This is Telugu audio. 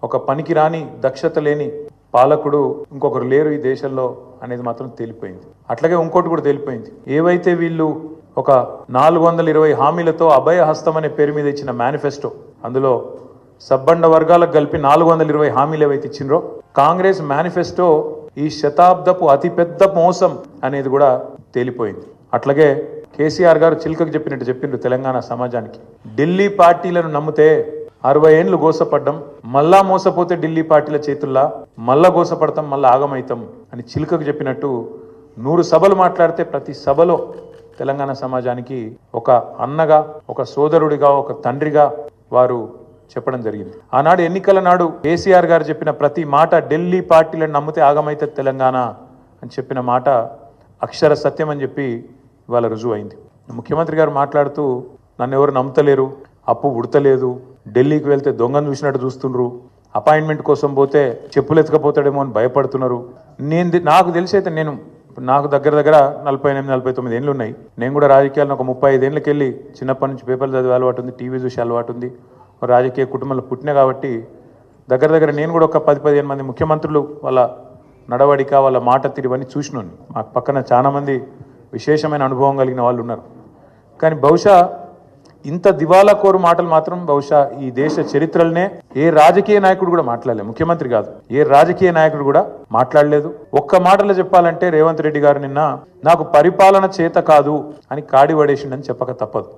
ఒక పనికిరాని దక్షత లేని పాలకుడు ఇంకొకరు లేరు ఈ దేశంలో అనేది మాత్రం తేలిపోయింది. అట్లాగే ఇంకోటి కూడా తేలిపోయింది. ఏవైతే వీళ్ళు ఒక 420 హామీలతో అభయ హస్తం అనే పేరు మీద ఇచ్చిన మేనిఫెస్టో, అందులో సబ్బండ వర్గాలకు కలిపి 420 హామీలు ఏవైతే ఇచ్చిండ్రో, కాంగ్రెస్ మేనిఫెస్టో ఈ శతాబ్దపు అతిపెద్ద మోసం అనేది కూడా తేలిపోయింది. అట్లాగే కేసీఆర్ గారు చిలకకు చెప్పినట్టు చెప్పిండ్రు తెలంగాణ సమాజానికి. ఢిల్లీ పార్టీలను నమ్మితే 60 ఏళ్లు గోసపడ్డం, మళ్ళా మోసపోతే ఢిల్లీ పార్టీల చేతుల్లా మళ్ళా గోసపడతాం, మళ్ళా ఆగమైతాం అని చిలకకు చెప్పినట్టు 100 సభలు మాట్లాడితే ప్రతి సభలో తెలంగాణ సమాజానికి ఒక అన్నగా, ఒక సోదరుడిగా, ఒక తండ్రిగా వారు చెప్పడం జరిగింది. ఆనాడు ఎన్నికల నాడు కేసీఆర్ గారు చెప్పిన ప్రతి మాట, ఢిల్లీ పార్టీలను నమ్మితే ఆగమైతే తెలంగాణ అని చెప్పిన మాట అక్షర సత్యం అని చెప్పి ఇవాళ రుజువు అయింది. ముఖ్యమంత్రి గారు మాట్లాడుతూ నన్ను ఎవరు నమ్ముతలేరు, అప్పు ఉడతలేదు, ఢిల్లీకి వెళ్తే దొంగను చూసినట్టు చూస్తుండ్రు, అపాయింట్మెంట్ కోసం పోతే చెప్పులు ఎత్తుకపోతాడేమో అని భయపడుతున్నారు. నాకు తెలిసి అయితే నాకు దగ్గర 48-49 ఏళ్ళు ఉన్నాయి. నేను కూడా రాజకీయాలను ఒక 35 ఏళ్ళకి వెళ్ళి చిన్నప్పటి నుంచి పేపర్లు చదివే అలవాటు ఉంది, టీవీ చూసే అలవాటు ఉంది, రాజకీయ కుటుంబంలో పుట్టిన కాబట్టి దగ్గర నేను కూడా ఒక 10-15 మంది ముఖ్యమంత్రులు వాళ్ళ నడవడిక, వాళ్ళ మాట తీరువన్నీ చూసినాను. మాకు పక్కన చాలా మంది విశేషమైన అనుభవం కలిగిన వాళ్ళు ఉన్నారు. కానీ బహుశా ఇంత దివాలా కోరు మాటలు మాత్రం బహుశా ఈ దేశ చరిత్రలనే ఏ రాజకీయ నాయకుడు కూడా మాట్లాడలేదు. ముఖ్యమంత్రి కాదు, ఏ రాజకీయ నాయకుడు కూడా మాట్లాడలేదు. ఒక్క మాటలో చెప్పాలంటే రేవంత్ రెడ్డి గారు నిన్న నాకు పరిపాలన చేత కాదు అని కాడి పడేసిండని చెప్పక తప్పదు.